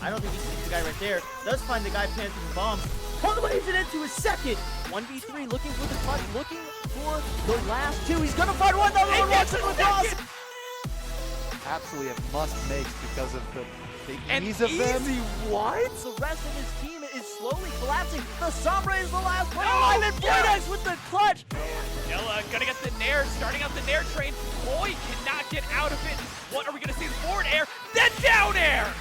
I don't think he sees the guy right there. Does find the guy planting the bomb. Parlays it into his second. 1v3, looking for the clutch, looking for the last two. He's gonna find one, another one, runs it across. Absolutely a must-makes because of the ease And of them. what? The rest of his team is slowly collapsing. The Sombra is the last player alive, and Voidex with the clutch. Yella gonna get the Nair, starting out the Nair train. Boy cannot get out of it. What are we gonna see? Forward air, then down air!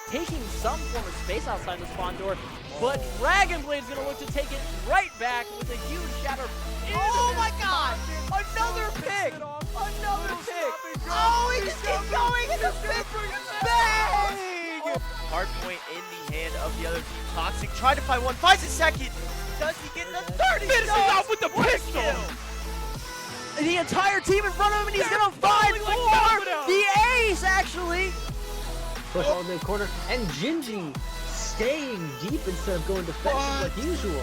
Taking some form of space outside the spawn door, but Dragonblade's gonna look to take it right back with a huge shatter. Oh my god! Another pick! Another pick! Oh, he just keeps going! It's a big bang! Hard point in the hand of the other team. Toxic tried to find one, finds a second. Does he get the third? He Finishes does! off with the pistol! The entire team in front of him, and he's gonna find like four! dominoes. The ace, actually! Push all the corner, and Gingy staying deep instead of going defensive like usual.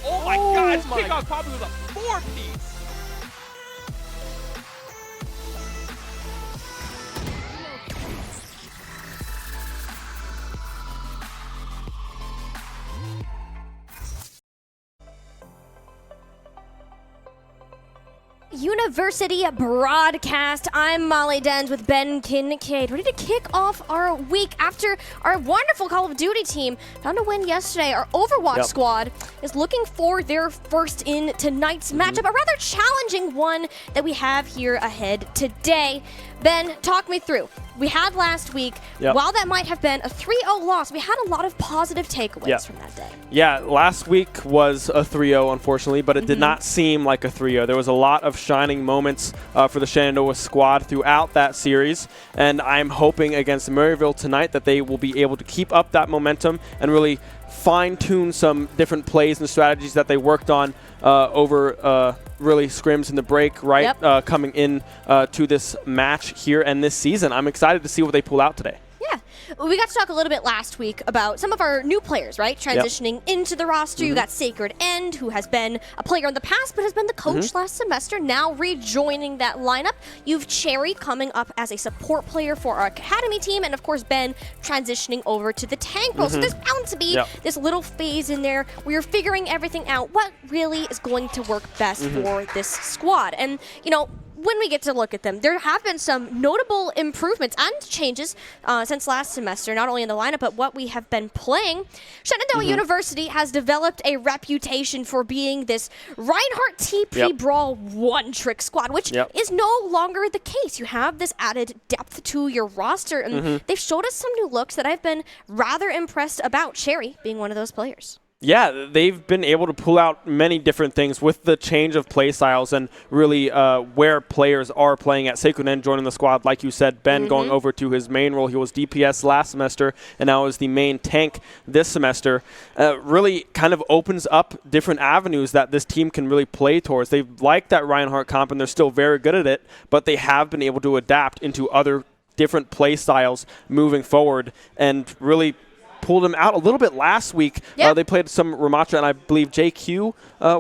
Oh my god, his kickoff probably was a 4-piece! University Broadcast. I'm Molly Dens with Ben Kincaid, ready to kick off our week after our wonderful Call of Duty team found a win yesterday. Our Overwatch squad is looking for their first in tonight's matchup, a rather challenging one that we have here ahead today. Ben, talk me through. We had last week, while that might have been a 3-0 loss, we had a lot of positive takeaways from that day. Yeah, last week was a 3-0, unfortunately, but it did not seem like a 3-0. There was a lot of shining moments for the Shenandoah squad throughout that series, and I'm hoping against Maryville tonight that they will be able to keep up that momentum and really fine-tune some different plays and strategies that they worked on over really scrims in the break, coming in to this match here and this season. I'm excited to see what they pull out today. Yeah. We got to talk a little bit last week about some of our new players, right? Transitioning into the roster. You got Sacred End, who has been a player in the past, but has been the coach last semester, now rejoining that lineup. You've Cherry coming up as a support player for our academy team, and of course Ben transitioning over to the tank role. So there's bound to be this little phase in there where you're figuring everything out, what really is going to work best for this squad. And, you know, when we get to look at them, there have been some notable improvements and changes since last semester, not only in the lineup, but what we have been playing. Shenandoah University has developed a reputation for being this Reinhardt TP Brawl one-trick squad, which is no longer the case. You have this added depth to your roster, and they've showed us some new looks that I've been rather impressed about, Cherry being one of those players. Yeah, they've been able to pull out many different things with the change of play styles and really where players are playing at. Sacred End joining the squad, like you said, Ben going over to his main role. He was DPS last semester and now is the main tank this semester. Really kind of opens up different avenues that this team can really play towards. They like that Reinhardt comp and they're still very good at it, but they have been able to adapt into other different play styles moving forward and really pulled him out a little bit last week. They played some Ramatra, and I believe JQ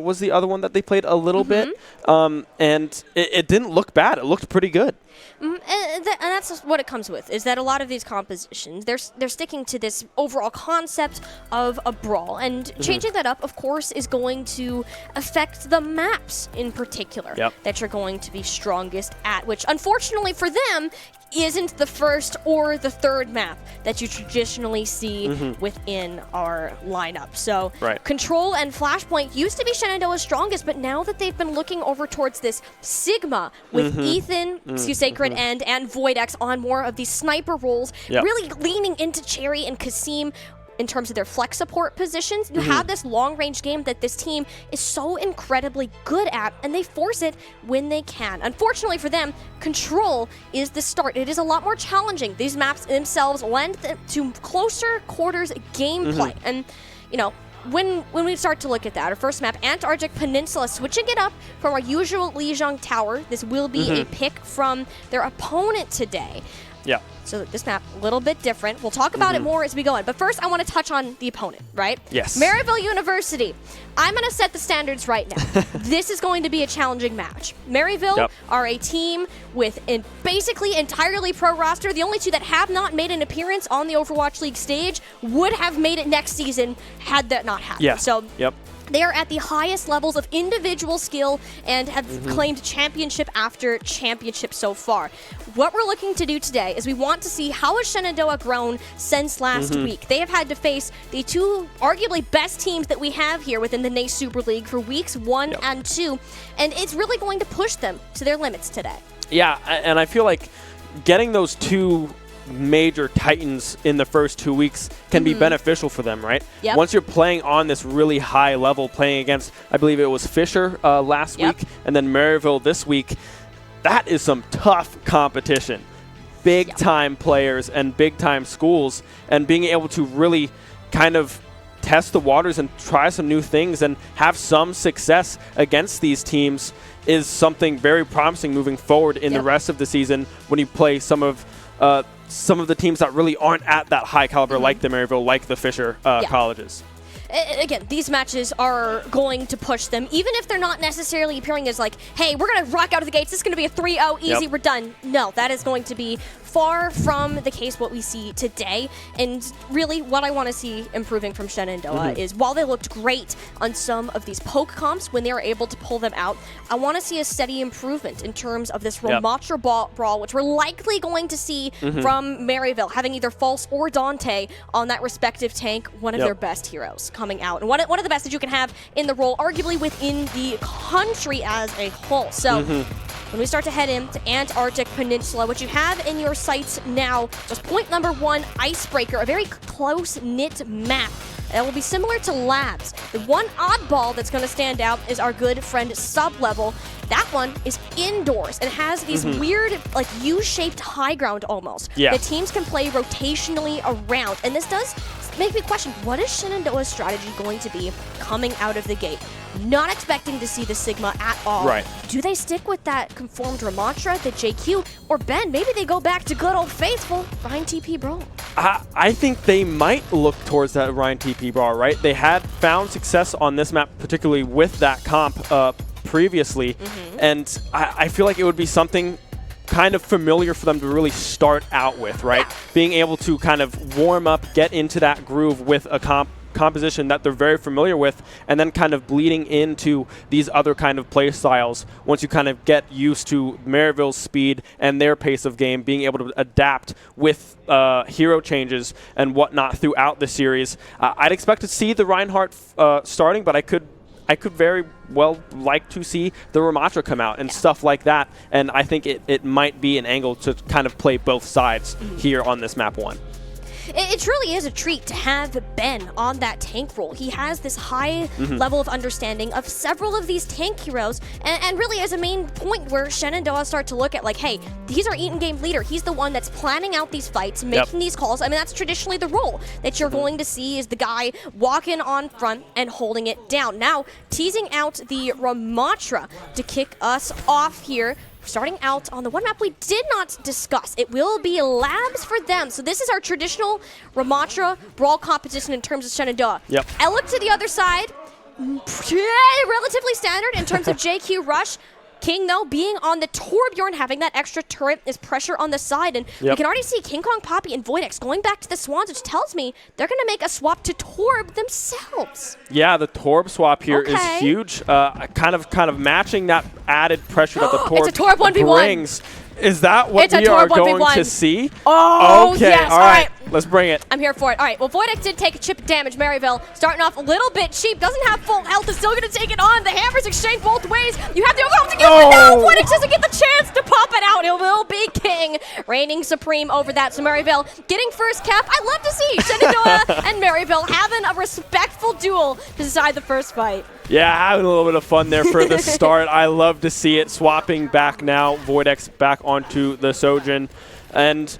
was the other one that they played a little bit. And it didn't look bad. It looked pretty good. And that's just what it comes with, is that a lot of these compositions, they're sticking to this overall concept of a brawl. And changing that up, of course, is going to affect the maps in particular that you're going to be strongest at, which unfortunately for them isn't the first or the third map that you traditionally see within our lineup. So Control and Flashpoint used to be Shenandoah's strongest, but now that they've been looking over towards this Sigma with Ethan, Sacred End, and Voidex on more of these sniper roles, really leaning into Cherry and Kasim in terms of their flex support positions. You have this long-range game that this team is so incredibly good at, and they force it when they can. Unfortunately for them, Control is the start. It is a lot more challenging. These maps themselves lend to closer quarters gameplay. And, you know, when we start to look at that, our first map, Antarctic Peninsula, switching it up from our usual Lijiang Tower. This will be a pick from their opponent today. Yeah. So this map, a little bit different. We'll talk about it more as we go on. But first, I want to touch on the opponent, right? Yes. Maryville University. I'm going to set the standards right now. This is going to be a challenging match. Maryville are a team with basically entirely pro roster. The only two that have not made an appearance on the Overwatch League stage would have made it next season had that not happened. Yeah. So They are at the highest levels of individual skill and have claimed championship after championship so far. What we're looking to do today is we want to see how has Shenandoah grown since last week. They have had to face the two arguably best teams that we have here within the NACE Super League for weeks 1 and 2, and it's really going to push them to their limits today. Yeah, and I feel like getting those two major titans in the first 2 weeks can be beneficial for them, right? Yep. Once you're playing on this really high level, playing against, I believe it was Fisher last week, and then Maryville this week, that is some tough competition. Big time players and big time schools, and being able to really kind of test the waters and try some new things and have some success against these teams is something very promising moving forward in the rest of the season when you play some of the teams that really aren't at that high caliber, like the Maryville, like the Fisher colleges. Again, these matches are going to push them, even if they're not necessarily appearing as like, hey, we're going to rock out of the gates. This is going to be a 3-0, easy, we're done. No, that is going to be far from the case what we see today. And really what I want to see improving from Shenandoah is while they looked great on some of these poke comps when they were able to pull them out, I want to see a steady improvement in terms of this Ramatra brawl, which we're likely going to see from Maryville, having either False or Dante on that respective tank, one of their best heroes coming out. And one of the best that you can have in the role, arguably within the country as a whole. So when we start to head into Antarctic Peninsula, what you have in your sights now, just point number 1, Icebreaker, a very close-knit map that will be similar to Labs. The one oddball that's going to stand out is our good friend Sub-Level. That one is indoors and has these weird, like, U-shaped high ground almost. The teams can play rotationally around, and this does make me question, what is Shenandoah's strategy going to be coming out of the gate? Not expecting to see the Sigma at all. Do they stick with that conformed Ramatra, the JQ, or Ben, maybe they go back to good old faithful Ryan TP Brawl? I think they might look towards that Ryan TP Brawl, right? They had found success on this map, particularly with that comp previously, and I feel like it would be something kind of familiar for them to really start out with, right? Being able to kind of warm up, get into that groove with a composition that they're very familiar with, and then kind of bleeding into these other kind of play styles once you kind of get used to Maryville's speed and their pace of game, being able to adapt with hero changes and whatnot throughout the series. I'd expect to see the Reinhardt starting, but I could very well like to see the Ramatra come out and stuff like that, and I think it might be an angle to kind of play both sides here on this map 1. It truly is a treat to have Ben on that tank role. He has this high level of understanding of several of these tank heroes, and really as a main point where Shenandoah start to look at like, hey, he's our Eaton game leader. He's the one that's planning out these fights, making these calls. I mean, that's traditionally the role that you're going to see is the guy walking on front and holding it down. Now, teasing out the Ramatra to kick us off here. Starting out on the one map we did not discuss. It will be Labs for them. So this is our traditional Ramatra brawl competition in terms of Shenandoah. I look to the other side, relatively standard in terms of JQ Rush. King, though, being on the Torbjorn, having that extra turret is pressure on the side, and we can already see King Kong Poppy and Voidex going back to the Swans, which tells me they're going to make a swap to Torb themselves. Yeah, the Torb swap here is huge, kind of matching that added pressure that the Torb, it's a Torb 1v1. brings. Is that what we are going to see? Oh, okay, yes. All right. Let's bring it. I'm here for it. All right, well, Voidex did take a chip damage. Maryville starting off a little bit cheap. Doesn't have full health. Is still going to take it on. The hammers exchange both ways. You have the overwhelm to get it now. Voidex doesn't get the chance to pop it out. It will be King reigning supreme over that. So Maryville getting first cap. I love to see Shenandoah and Maryville having a respectful duel to decide the first fight. Yeah, having a little bit of fun there for the start. I love to see it. Swapping back now. Voidex back onto the Sojin. And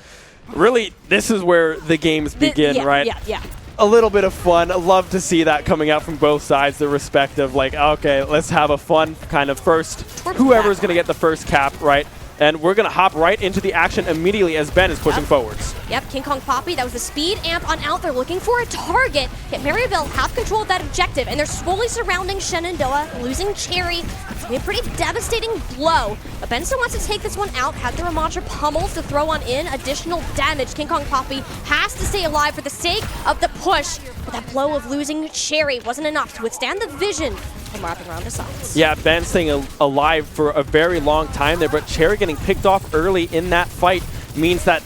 really, this is where the games begin, right? Yeah. a little bit of fun. I love to see that coming out from both sides, the respective, like, okay, let's have a fun kind of first. Whoever's going to get the first cap, right? And we're going to hop right into the action immediately as Ben is pushing forwards. Yep, King Kong Poppy, that was the speed amp on out. They're looking for a target. Yet Maryville have control of that objective, and they're slowly surrounding Shenandoah, losing Cherry. It's going to be a pretty devastating blow. But Ben still wants to take this one out, had the Ramattra pummels to throw on in additional damage. King Kong Poppy has to stay alive for the sake of the push. But that blow of losing Cherry wasn't enough to withstand the vision from wrapping around his sides. Yeah, Ben staying alive for a very long time there, but Cherry getting picked off early in that fight means that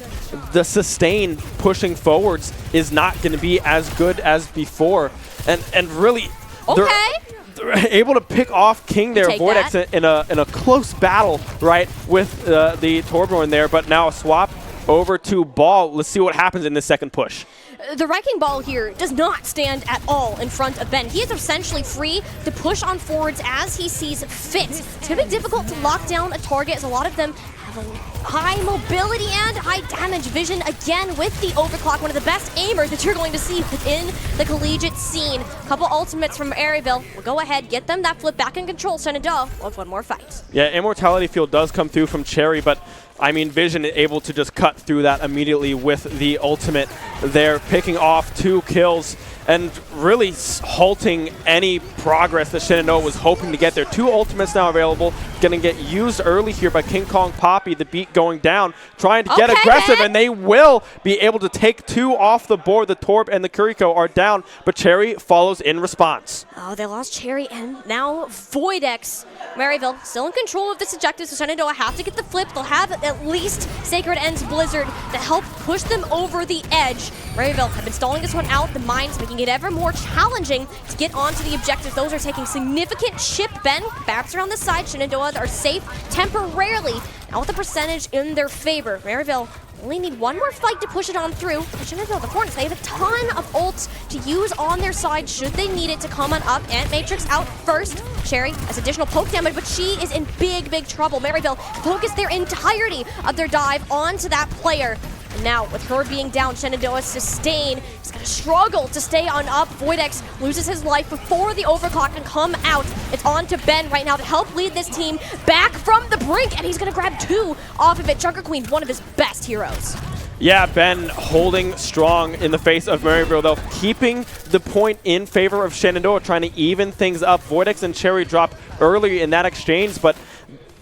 the sustain pushing forwards is not going to be as good as before. And really, they're able to pick off King there, Voidex in a close battle, right, with the Torbjorn there, but now a swap over to Ball. Let's see what happens in this second push. The Wrecking Ball here does not stand at all in front of Ben. He is essentially free to push on forwards as he sees fit. It's going to be difficult to lock down a target as a lot of them have a high mobility and high damage vision. Again, with the overclock, one of the best aimers that you're going to see within the collegiate scene. Couple ultimates from Maryville will go ahead, get them that flip back in control. Shenandoah will have one more fight. Yeah, Immortality Field does come through from Cherry, but I mean, Vision able to just cut through that immediately with the ultimate there, picking off 2 kills and really halting any progress that Shenandoah was hoping to get there. 2 ultimates now available, going to get used early here by King Kong Poppy, the beat going down, trying to get aggressive, and they will be able to take 2 off the board. The Torb and the Kuriko are down, but Cherry follows in response. Oh, they lost Cherry and now Voidex. Maryville still in control of this objective, so Shenandoah have to get the flip. They'll have at least Sacred End's Blizzard to help push them over the edge. Maryville have been stalling this one out. The mines making it ever more challenging to get onto the objectives. Those are taking significant chip. Ben bats around the side. Shenandoah are safe temporarily. Now with the percentage in their favor, Maryville only need one more fight to push it on through. Shenandoah, the Hornets, they have a ton of ults to use on their side should they need it to come on up. And Matrix out first. Cherry has additional poke damage, but she is in big, big trouble. Maryville focus their entirety of their dive onto that player. And now, with her being down, Shenandoah sustain is going to struggle to stay on up. Voidex loses his life before the overclock can come out. It's on to Ben right now to help lead this team back from the brink, and he's going to grab 2 off of it. Junker Queen, one of his best heroes. Yeah, Ben holding strong in the face of Maryville, though, keeping the point in favor of Shenandoah, trying to even things up. Voidex and Cherry drop early in that exchange, but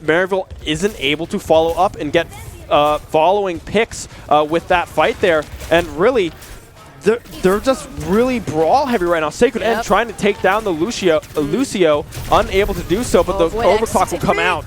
Maryville isn't able to follow up and get following picks with that fight there, and really they're just really brawl heavy right now. Sacred End trying to take down the Lucio, unable to do so, but the overclock will come out.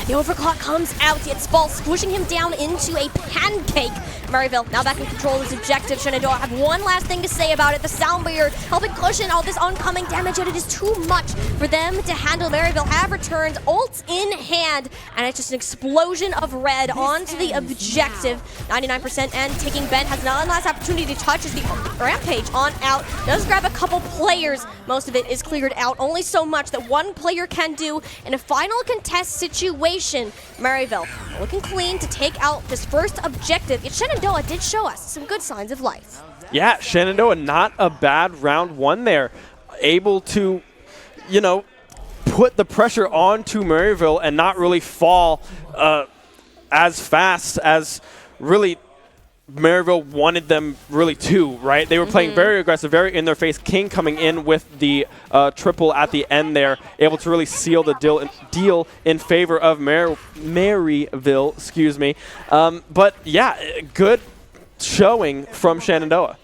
The overclock comes out, it's Ball squishing him down into a pancake. Maryville now back in control of his objective. Shenandoah have one last thing to say about it. The sound barrier helping cushion all this oncoming damage, yet it is too much for them to handle. Maryville have returned, ults in hand, and it's just an explosion of red onto the objective. 99% and taking Ben has one last opportunity to touch as the Rampage on out. Does grab a couple players. Most of it is cleared out. Only so much that one player can do in a final contest situation. Maryville looking clean to take out this first objective. Yet Shenandoah did show us some good signs of life. Yeah, Shenandoah, not a bad round 1 there. Able to, you know, put the pressure onto Maryville and not really fall as fast as really Maryville wanted them really to, right? They were playing very aggressive, very in their face. King coming in with the triple at the end there, able to really seal the deal in favor of Maryville, excuse me. But yeah, good showing from Shenandoah.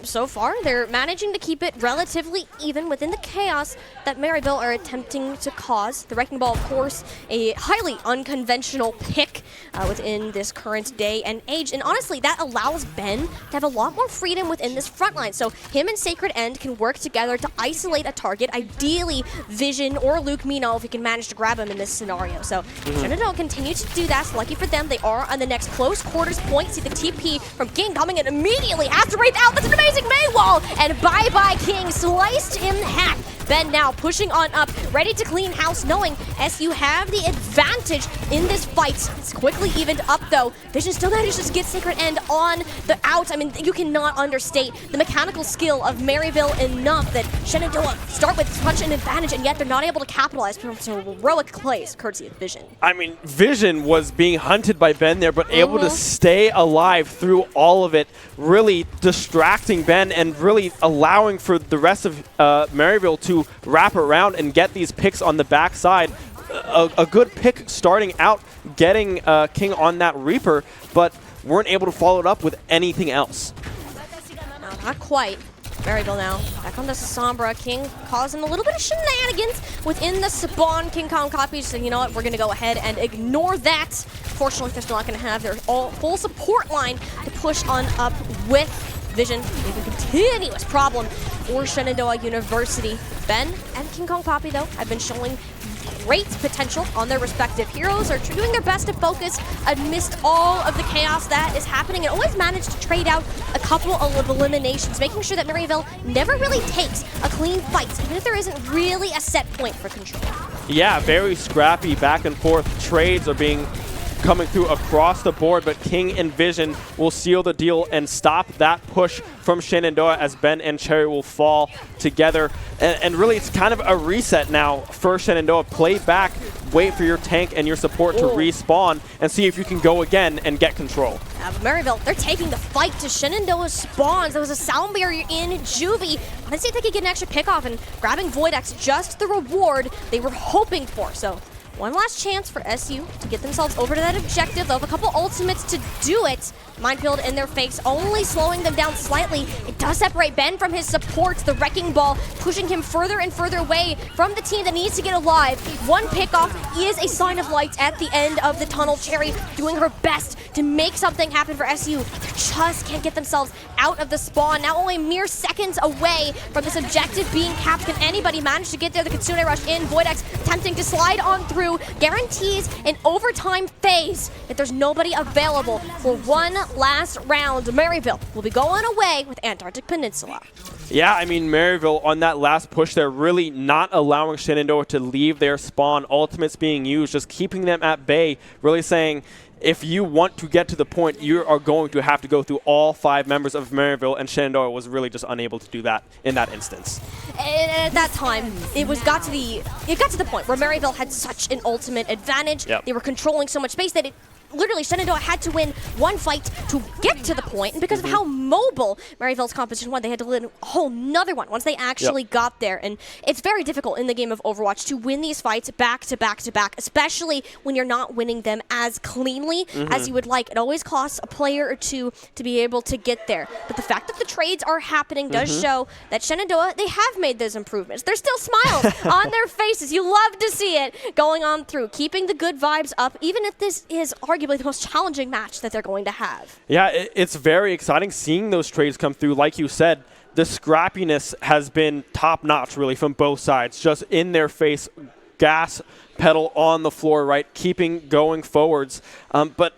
So far, they're managing to keep it relatively even within the chaos that Maryville are attempting to cause. The Wrecking Ball, of course, a highly unconventional pick within this current day and age. And honestly, that allows Ben to have a lot more freedom within this front line. So him and Sacred End can work together to isolate a target, ideally Vision or Luke Mino if he can manage to grab him in this scenario. So Shenandoah continue to do that. So lucky for them, they are on the next close quarters point. See the TP from King coming in immediately, has to raid out. That's an amazing Maywall, and bye-bye King, sliced in half. Ben now pushing on up, ready to clean house, knowing SU have the advantage in this fight. It's quickly evened up though. Vision still manages to get Sacred End on the out. I mean, you cannot understate the mechanical skill of Maryville enough that Shenandoah start with such an advantage, and yet they're not able to capitalize from some heroic plays courtesy of Vision. I mean, Vision was being hunted by Ben there, but able to stay alive through all of it, really distracting Ben and really allowing for the rest of Maryville to wrap around and get these picks on the backside. A good pick starting out, getting King on that Reaper, but weren't able to follow it up with anything else. No, not quite. Maryville now back on the Sombra. King causing a little bit of shenanigans within the spawn. King Kong copies saying, you know what, we're going to go ahead and ignore that. Fortunately, they're still not going to have their full support line to push on up with Vision. It's a continuous problem for Shenandoah University. Ben and King Kong Poppy, though, have been showing great potential on their respective heroes, are doing their best to focus amidst all of the chaos that is happening, and always manage to trade out a couple of eliminations, making sure that Maryville never really takes a clean fight, even if there isn't really a set point for control. Yeah, very scrappy back and forth. Trades are being coming through across the board, but King and Vision will seal the deal and stop that push from Shenandoah as Ben and Cherry will fall together. And really, it's kind of a reset now for Shenandoah. Play back, wait for your tank and your support to respawn, and see if you can go again and get control. Maryville, they're taking the fight to Shenandoah's spawns. There was a sound barrier in Juvie. Let's see if they could get an extra pick off, and grabbing Void X, just the reward they were hoping for. So one last chance for SU to get themselves over to that objective. They'll have a couple ultimates to do it. Minefield in their face, only slowing them down slightly. It does separate Ben from his supports. The Wrecking Ball pushing him further and further away from the team that needs to get alive. One pickoff is a sign of light at the end of the tunnel. Cherry doing her best to make something happen for SU. They just can't get themselves out of the spawn. Now only mere seconds away from this objective being capped. Can anybody manage to get there? The Kitsune rush in. Void X attempting to slide on through. Guarantees an overtime phase if there's nobody available for one last round. Maryville will be going away with Antarctic Peninsula. Yeah, I mean, Maryville on that last push, they're really not allowing Shenandoah to leave their spawn. Ultimates being used, just keeping them at bay, really saying, if you want to get to the point, you are going to have to go through all 5 members of Maryville, and Shenandoah was really just unable to do that in that instance. And at that time, it got to the point where Maryville had such an ultimate advantage. Yep. They were controlling so much space that literally Shenandoah had to win one fight to get to the point, and because of how mobile Maryville's competition was, they had to win a whole nother one once they actually got there. And it's very difficult in the game of Overwatch to win these fights back to back to back, especially when you're not winning them as cleanly as you would like. It always costs a player or two to be able to get there. But the fact that the trades are happening does show that Shenandoah, they have made those improvements. There's still smiles on their faces. You love to see it going on through, keeping the good vibes up, even if this is arguably the most challenging match that they're going to have. Yeah, it's very exciting seeing those trades come through. Like you said, the scrappiness has been top-notch, really, from both sides. Just in their face, gas pedal on the floor, right, keeping going forwards. But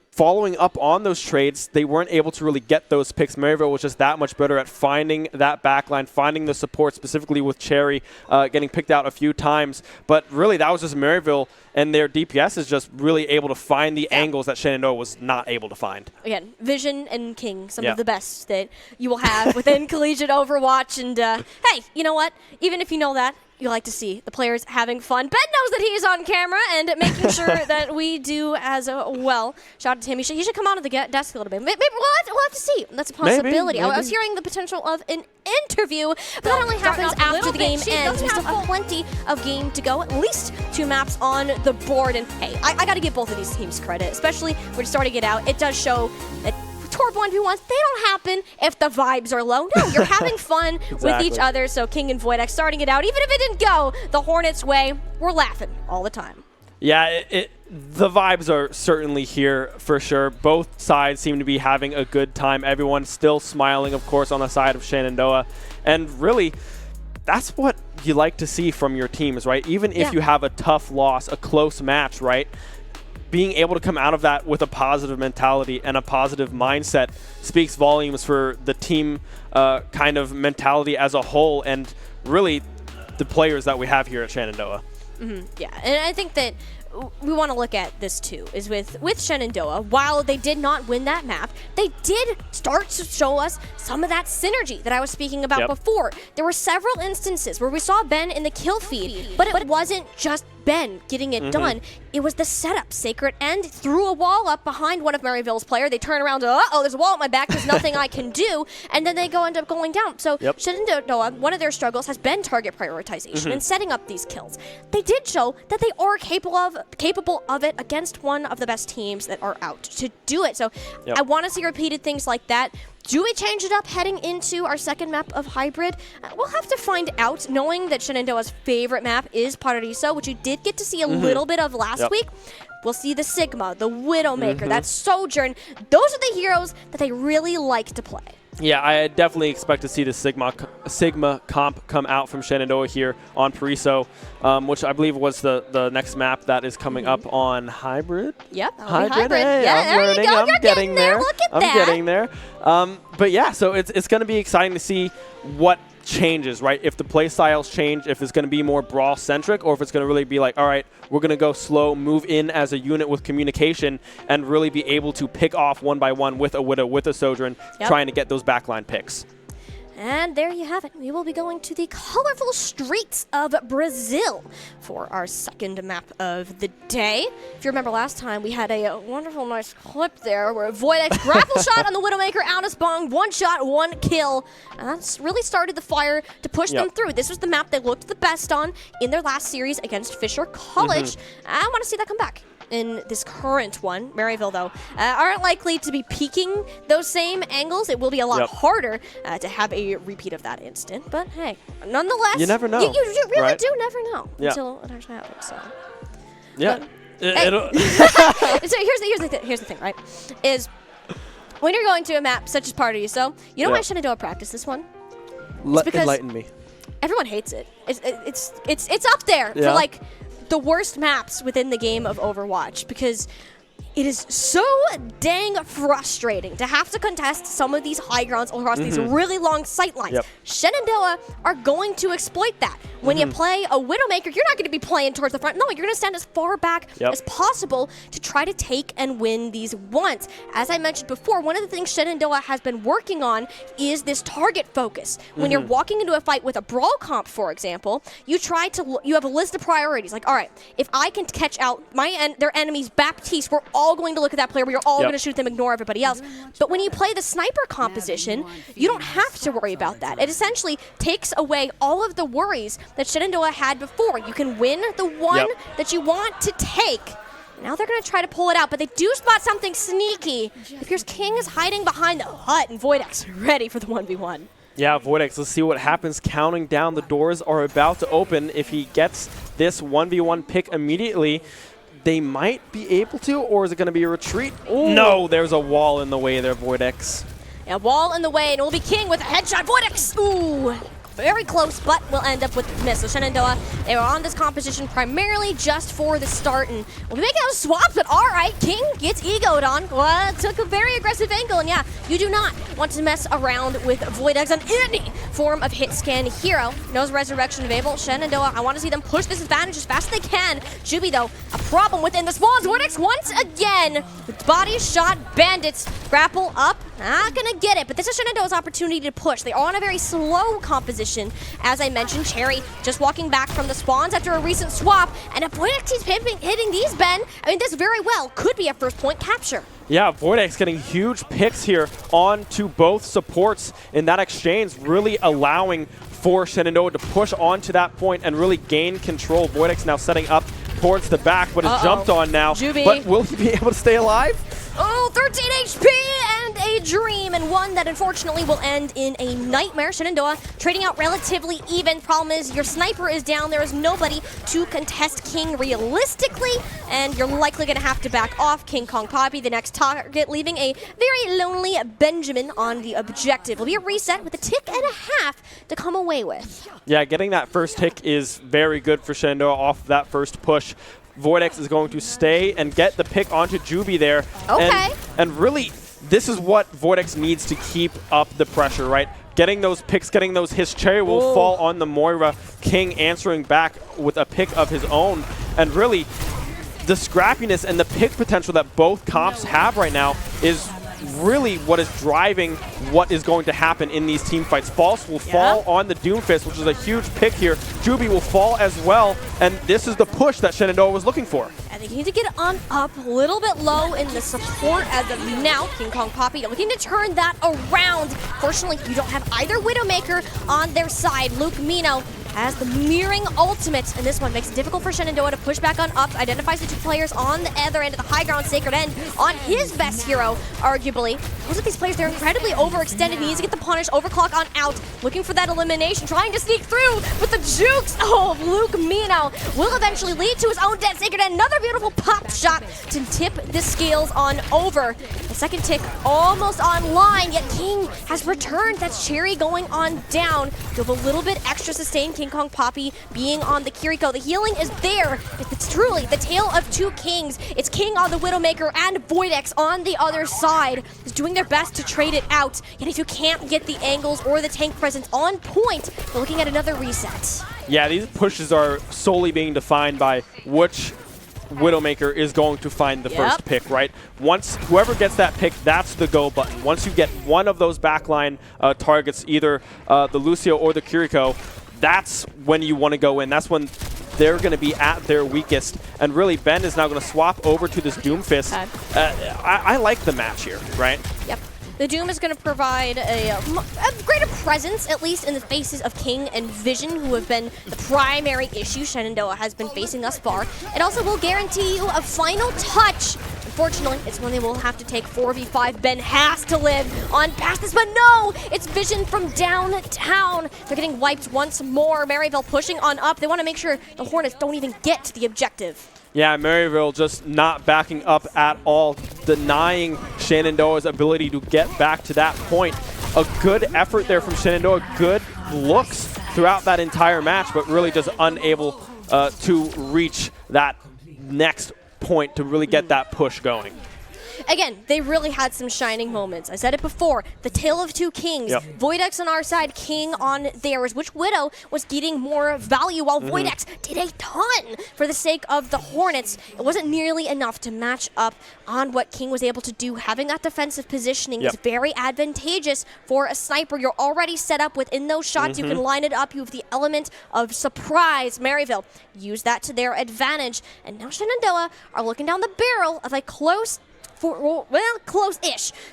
following up on those trades, they weren't able to really get those picks. Maryville was just that much better at finding that backline, finding the support, specifically with Cherry getting picked out a few times. But really, that was just Maryville, and their DPS is just really able to find the angles that Shenandoah was not able to find. Again, Vision and King, some of the best that you will have within collegiate Overwatch. And hey, you know what? Even if you know that, you like to see the players having fun. Ben knows that he's on camera and making sure that we do as well. Shout out to him. He should come out of the desk a little bit. Maybe we'll have to see. That's a possibility. Maybe. I was hearing the potential of an interview, but that only happens after the game ends. We still have plenty of game to go. At least 2 maps on the board. And hey, I got to give both of these teams credit, especially when starting it out. It does show that Torb 1v1s, they don't happen if the vibes are low. No, you're having fun with each other. So King and Void X starting it out. Even if it didn't go the Hornets' way, we're laughing all the time. Yeah, the vibes are certainly here for sure. Both sides seem to be having a good time. Everyone's still smiling, of course, on the side of Shenandoah. And really, that's what you like to see from your teams, right? Even if you have a tough loss, a close match, right? Being able to come out of that with a positive mentality and a positive mindset speaks volumes for the team kind of mentality as a whole. And really, the players that we have here at Shenandoah. Yeah, and I think that we want to look at this too, is with Shenandoah, while they did not win that map, they did start to show us some of that synergy that I was speaking about before. There were several instances where we saw Ben in the kill feed, but it wasn't just Ben getting it done. It was the setup. Sacred End threw a wall up behind one of Maryville's player. They turn around, uh-oh, there's a wall at my back, there's nothing I can do, and then they end up going down. So Shenandoah, one of their struggles has been target prioritization and setting up these kills. They did show that they are capable of it against one of the best teams that are out to do it. So I want to see repeated things like that. Do we change it up heading into our second map of Hybrid? We'll have to find out, knowing that Shenandoah's favorite map is Paradiso, which you did get to see a little bit of last week. We'll see the Sigma, the Widowmaker, that Sojourn. Those are the heroes that they really like to play. Yeah, I definitely expect to see the Sigma comp come out from Shenandoah here on Paradiso, which I believe was the next map that is coming up on Hybrid. Yep, Hybrid. Hey, Yeah, there you go. You're getting there. Look at that. I'm getting there. But yeah, so it's going to be exciting to see what changes, right? If the play styles change, if it's going to be more brawl-centric, or if it's going to really be like, all right, we're going to go slow, move in as a unit with communication, and really be able to pick off one by one with a Widow, with a Sojourn, trying to get those backline picks. And there you have it. We will be going to the colorful streets of Brazil for our second map of the day. If you remember last time, we had a wonderful, nice clip there where Voidex grapple shot on the Widowmaker out of spawn, 1 shot, 1 kill. And that's really started the fire to push them through. This was the map they looked the best on in their last series against Fisher College. I want to see that come back in this current one. Maryville, though, aren't likely to be peaking those same angles. It will be a lot harder to have a repeat of that instant. But hey, nonetheless, you never know. You really do never know until it actually happens. So yeah. So here's the thing, right? Is when you're going to a map such as Paradiso, you know why Shenandoah practice this one? It's because enlighten me. Everyone hates it. It's up there for like the worst maps within the game of Overwatch, because it is so dang frustrating to have to contest some of these high grounds across these really long sight lines. Shenandoah are going to exploit that. When you play a Widowmaker, you're not going to be playing towards the front. No, you're going to stand as far back as possible to try to take and win these ones. As I mentioned before, one of the things Shenandoah has been working on is this target focus. When you're walking into a fight with a brawl comp, for example, you have a list of priorities. Like, all right, if I can catch out their enemy's Baptiste, we're all going to look at that player. We're all going to shoot them, ignore everybody else. But when you play the sniper composition, you don't have to worry about that. It essentially takes away all of the worries that Shenandoah had before. You can win the one that you want to take. Now they're going to try to pull it out, but they do spot something sneaky. Because King is hiding behind the hut, and Voidex ready for the 1v1. Yeah, Voidex, let's see what happens. Counting down, the doors are about to open. If he gets this 1v1 pick immediately, they might be able to, or is it going to be a retreat? Ooh. No, there's a wall in the way there, Voidex. A wall in the way, and it will be King with a headshot. Voidex! Ooh! Very close, but will end up with the miss. So Shenandoah, they were on this composition primarily just for the start, and we'll be making those swaps, but all right, King gets egoed on. Took a very aggressive angle, and yeah, you do not want to mess around with Voidex on any form of hit scan hero. Knows resurrection available. Shenandoah, I want to see them push this advantage as fast as they can. Juby, though, a problem within the spawns. Voidex once again with body shot. Bandits grapple up. Not gonna get it, but this is Shenandoah's opportunity to push. They are on a very slow composition. As I mentioned, Cherry just walking back from the spawns after a recent swap, and if Voidex keeps hitting these, Ben, I mean, this very well could be a first point capture. Yeah, Voidex getting huge picks here onto both supports in that exchange, really allowing for Shenandoah to push onto that point and really gain control. Voidex now setting up towards the back, but is jumped on now. Juby. But will he be able to stay alive? Oh, 13 HP and a dream, and one that unfortunately will end in a nightmare. Shenandoah trading out relatively even. Problem is, your sniper is down. There is nobody to contest King realistically, and you're likely going to have to back off. King Kong Poppy, the next target, leaving a very lonely Benjamin on the objective. Will be a reset with a tick and a half to come away with. Yeah, getting that first tick is very good for Shenandoah off that first push. Voidex is going to stay and get the pick onto Juby there. Okay. And really, this is what Voidex needs to keep up the pressure, right? getting those picks, getting those his cherry will fall on the Moira. King answering back with a pick of his own, and really the scrappiness and the pick potential that both comps have right now is really what is driving what is going to happen in these team fights. False will fall on the Doomfist, which is a huge pick here. Juby will fall as well, and this is the push that Shenandoah was looking for. I think you need to get on up a little bit low in the support as of now. King Kong Poppy looking to turn that around. Fortunately, you don't have either Widowmaker on their side. Luke Mino has the mirroring ultimate, and this one makes it difficult for Shenandoah to push back on up. Identifies the two players on the other end of the high ground, Sacred End, on his best hero, arguably. Most of these players, they're incredibly overextended. He needs to get the punish, overclock on out, looking for that elimination, trying to sneak through, but the jukes of Luke Mino will eventually lead to his own death. Sacred End, another beautiful pop shot to tip the scales on over. The second tick almost online, yet King has returned. That's Cherry going on down. You have a little bit extra sustain. King Kong Poppy being on the Kiriko. The healing is there. It's truly the tale of two kings. It's King on the Widowmaker and Voidex on the other side. Is doing their best to trade it out. Yet if you can't get the angles or the tank presence on point, we're looking at another reset. Yeah, these pushes are solely being defined by which Widowmaker is going to find the first pick, right? Once whoever gets that pick, that's the go button. Once you get one of those backline targets, either the Lucio or the Kiriko, that's when you want to go in. That's when they're going to be at their weakest. And really, Ben is now going to swap over to this Doomfist. I like the match here, right? Yep. The Doom is going to provide a greater presence, at least in the faces of King and Vision, who have been the primary issue Shenandoah has been facing thus far. It also will guarantee you a final touch. Unfortunately, it's one they will have to take 4v5. Ben has to live on past this, but no! It's Vision from downtown. They're getting wiped once more. Maryville pushing on up. They want to make sure the Hornets don't even get to the objective. Yeah, Maryville just not backing up at all, denying Shenandoah's ability to get back to that point. A good effort there from Shenandoah, good looks throughout that entire match, but really just unable to reach that next point to really get that push going. Again, they really had some shining moments. I said it before, the tale of two kings. Voidex on our side, King on theirs, which Widow was getting more value while Voidex did a ton for the sake of the Hornets. It wasn't nearly enough to match up on what King was able to do. Having that defensive positioning is very advantageous for a sniper. You're already set up within those shots. You can line it up. You have the element of surprise. Maryville use that to their advantage. And now Shenandoah are looking down the barrel of a close-ish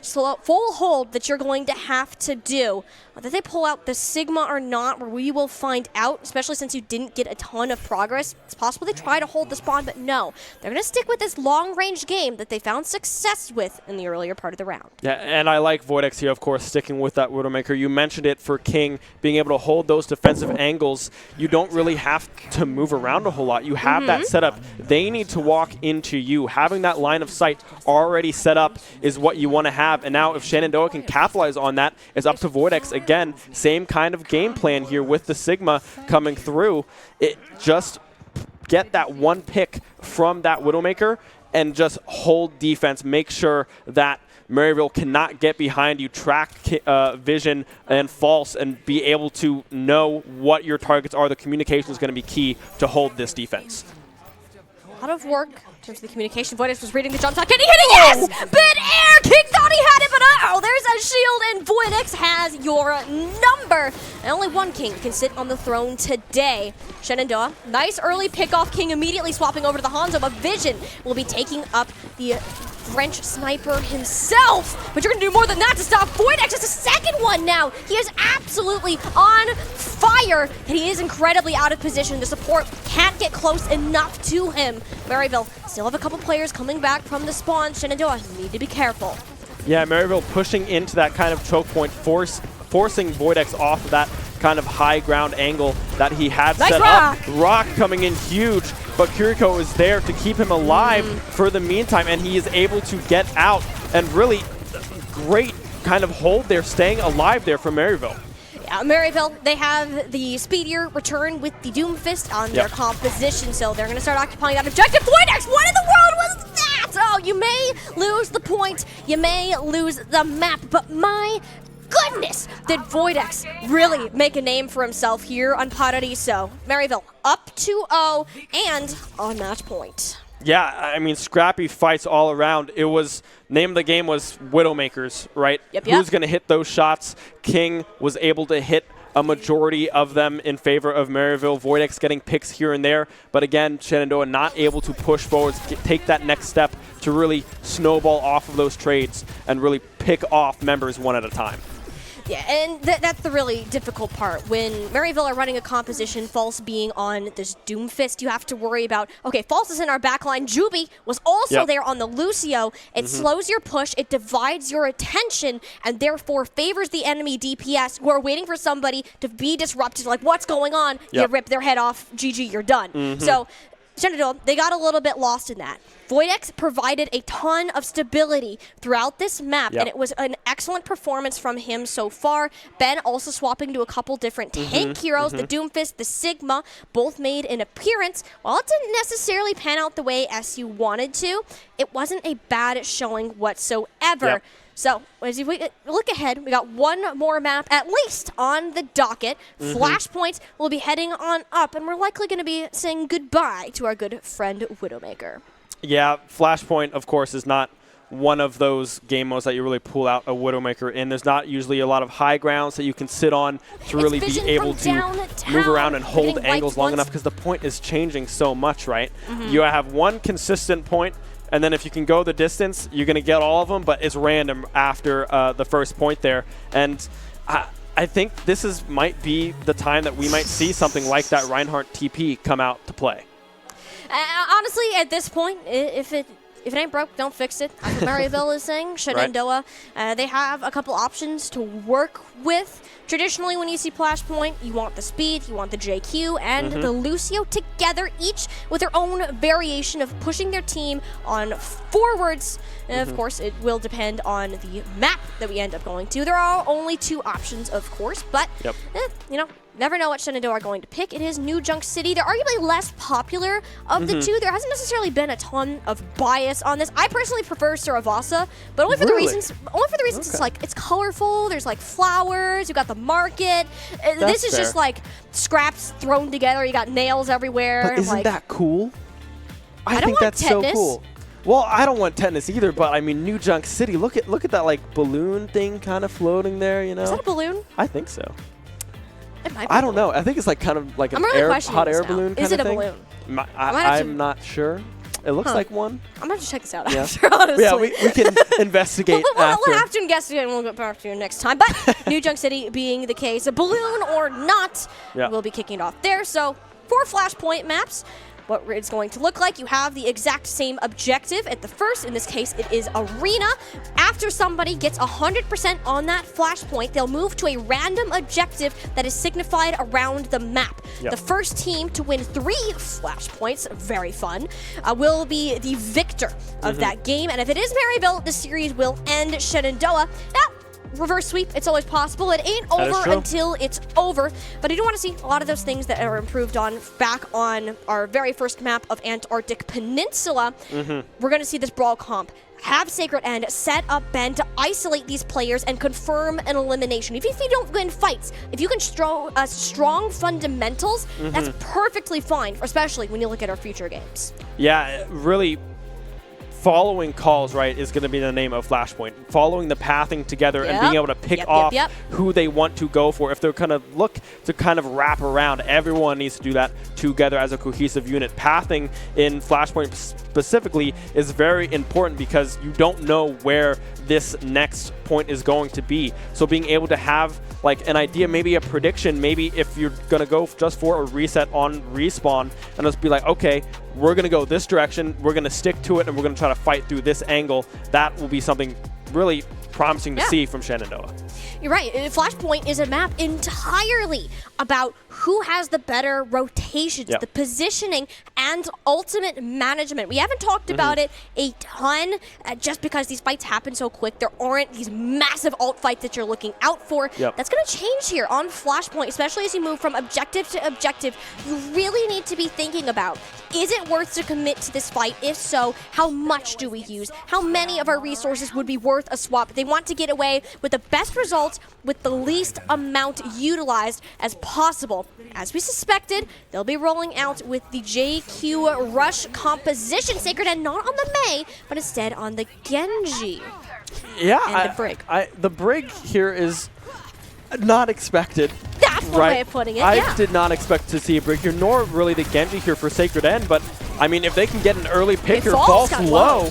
full hold that you're going to have to do. Whether they pull out the Sigma or not, we will find out, especially since you didn't get a ton of progress. It's possible they try to hold the spawn, but no. They're going to stick with this long-range game that they found success with in the earlier part of the round. Yeah, and I like Voidex here, of course, sticking with that Widowmaker. You mentioned it for King, being able to hold those defensive angles. You don't really have to move around a whole lot. You have that set up. They need to walk into you. Having that line of sight already set up is what you want to have. And now if Shenandoah can capitalize on that, it's up to Voidex. Again, same kind of game plan here with the Sigma coming through. It just get that one pick from that Widowmaker and just hold defense. Make sure that Maryville cannot get behind you, track Vision and False, and be able to know what your targets are. The communication is going to be key to hold this defense. A lot of work in terms of the communication. Voidex was reading the jump shot. Can he hit it? Yes! Mid-air! King thought he had it, but there's a shield, and Voidex has your number. And only one King can sit on the throne today. Shenandoah, nice early pick off. King immediately swapping over to the Hanzo, but Vision will be taking up the French sniper himself. But you're going to do more than that to stop Voidex. Just a second one now. He is absolutely on fire, and he is incredibly out of position. The support can't get close enough to him. Maryville still have a couple players coming back from the spawn. Shenandoah, you need to be careful. Yeah, Maryville pushing into that kind of choke point, forcing Voidex off of that kind of high ground angle that he had set up. Rock coming in huge, but Kiriko is there to keep him alive for the meantime, and he is able to get out, and really great kind of hold there, staying alive there for Maryville. Yeah, Maryville, they have the speedier return with the Doomfist on their composition, so they're going to start occupying that objective. Voidex, what in the world was that? Oh, you may lose the point, you may lose the map, but my goodness, did Voidex really make a name for himself here on Paradiso. Maryville up 2-0 and on match point. Yeah, I mean, scrappy fights all around. It was, name of the game was Widowmakers, right? Yep. Who's going to hit those shots? King was able to hit a majority of them in favor of Maryville. Voidex getting picks here and there. But again, Shenandoah not able to push forward, take that next step to really snowball off of those trades and really pick off members one at a time. Yeah, and that's the really difficult part. When Maryville are running a composition, False being on this Doomfist, you have to worry about, okay, False is in our backline. Juby was also there on the Lucio. It slows your push, it divides your attention, and therefore favors the enemy DPS who are waiting for somebody to be disrupted. Like, what's going on? You rip their head off, GG, you're done. So, Shenandoah, they got a little bit lost in that. Voidex provided a ton of stability throughout this map, and it was an excellent performance from him so far. Ben also swapping to a couple different tank heroes. The Doomfist, the Sigma, both made an appearance. While it didn't necessarily pan out the way SU wanted to, it wasn't a bad showing whatsoever. So, as we look ahead, we got one more map at least on the docket. Flashpoint will be heading on up, and we're likely going to be saying goodbye to our good friend Widowmaker. Yeah, Flashpoint, of course, is not one of those game modes that you really pull out a Widowmaker in. There's not usually a lot of high grounds that you can sit on to really be able to move around and hold angles long enough, because the point is changing so much, right? You have one consistent point, and then if you can go the distance, you're going to get all of them, but it's random after the first point there. And I think this might be the time that we might see something like that Reinhardt TP come out to play. Honestly, at this point, if it ain't broke, don't fix it. That's what Maryville is saying. Shenandoah, they have a couple options to work with. Traditionally, when you see Flashpoint, you want the speed, you want the JQ, and the Lucio together, each with their own variation of pushing their team on forwards. And of course, it will depend on the map that we end up going to. There are only two options, of course, but, you know, never know what Shenandoah are going to pick. It is New Junk City. They're arguably less popular of the two. There hasn't necessarily been a ton of bias on this. I personally prefer Saravasa, but only for the reasons it's like it's colorful. There's like flowers. You got the market. This is just like scraps thrown together. You got nails everywhere. But isn't like, that cool? I think want that's tetanus. so cool. Well, I don't want tetanus either, but I mean, New Junk City. Look at that like balloon thing kind of floating there. You know? Is that a balloon? I think so. It might be I don't know. I think it's like kind of like an hot air balloon kind of thing. Is it a balloon? I'm not sure. It looks like one. I'm going to check this out after, honestly. Yeah, we can investigate after. We'll have to investigate and we'll get back to you next time. But New Junk City being the case, a balloon or not, we'll be kicking it off there. So 4 Flashpoint maps. What it's going to look like. You have the exact same objective at the first. In this case, it is Arena. After somebody gets 100% on that flashpoint, they'll move to a random objective that is signified around the map. The first team to win 3 flashpoints, very fun, will be the victor of that game. And if it is Maryville, the series will end Shenandoah. Now, reverse sweep, it's always possible. It ain't over until it's over. But I do want to see a lot of those things that are improved on back on our very first map of Antarctic Peninsula. We're going to see this brawl comp. Have Sacred End set up Ben to isolate these players and confirm an elimination. Even if you don't win fights, if you can strong fundamentals, that's perfectly fine, especially when you look at our future games. Yeah, really. Following calls, right, is going to be the name of Flashpoint. Following the pathing together and being able to pick off who they want to go for. If they're going to look to kind of wrap around, everyone needs to do that together as a cohesive unit. Pathing in Flashpoint specifically is very important because you don't know where this next point is going to be. So being able to have like an idea, maybe a prediction, maybe if you're going to go just for a reset on respawn and just be like, okay, we're going to go this direction, we're going to stick to it, and we're going to try to fight through this angle. That will be something really promising to see from Shenandoah. You're right. Flashpoint is a map entirely about who has the better rotations, the positioning, and ultimate management. We haven't talked about it a ton just because these fights happen so quick. There aren't these massive ult fights that you're looking out for. That's going to change here on Flashpoint, especially as you move from objective to objective. You really need to be thinking about, is it worth to commit to this fight? If so, how much do we use? How many of our resources would be worth a swap? They want to get away with the best result ult with the least amount utilized as possible. As we suspected, they'll be rolling out with the JQ Rush composition. Sacred End not on the Mei, but instead on the Genji. Yeah, And the Brig. The Brig here is not expected. That's one way of putting it, I did not expect to see a Brig here, nor really the Genji here for Sacred End, but I mean, if they can get an early pick here, false low.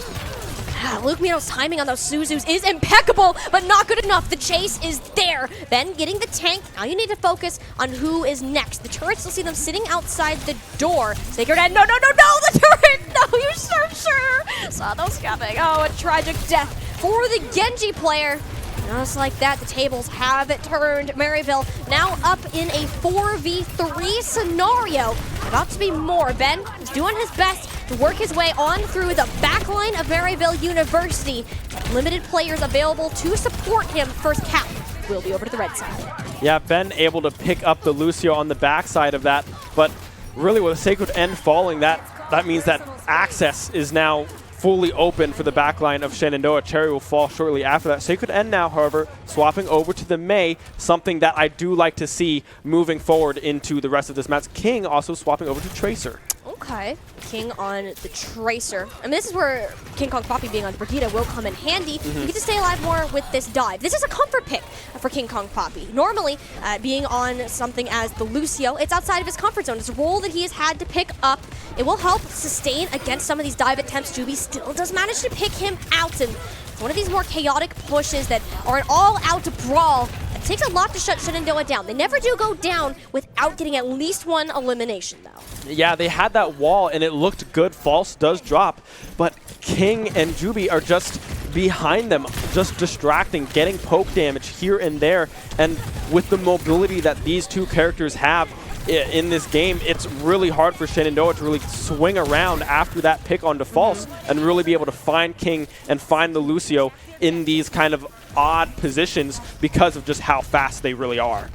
Luke Mino's timing on those Suzus is impeccable, but not good enough. The chase is there. Ben getting the tank. Now you need to focus on who is next. The turret, still see them sitting outside the door. Sacred End, no, the turret! No, you sure saw those coming. Oh, a tragic death for the Genji player. Just like that, the tables have it turned. Maryville now up in a 4v3 scenario. About to be more. Ben is doing his best to work his way on through the backline of Maryville University. Limited players available to support him. First cap will be over to the red side. Yeah, Ben able to pick up the Lucio on the backside of that, but really with Sacred End falling, that means that access is now fully open for the backline of Shenandoah. Cherry will fall shortly after that. Sacred End now, however, swapping over to the Mei, something that I do like to see moving forward into the rest of this match. King also swapping over to Tracer. Okay, King on the Tracer. And this is where King Kong Poppy being on Brigitte will come in handy. You get to stay alive more with this dive. This is a comfort pick for King Kong Poppy. Normally, being on something as the Lucio, it's outside of his comfort zone. It's a role that he has had to pick up. It will help sustain against some of these dive attempts. Juby still does manage to pick him out, and it's one of these more chaotic pushes that are an all-out brawl. It takes a lot to shut Shenandoah down. They never do go down without getting at least one elimination, though. Yeah, they had that wall, and it looked good. False does drop, but King and Juby are just behind them, just distracting, getting poke damage here and there. And with the mobility that these two characters have in this game, it's really hard for Shenandoah to really swing around after that pick onto False and really be able to find King and find the Lucio in these kind of odd positions because of just how fast they really are.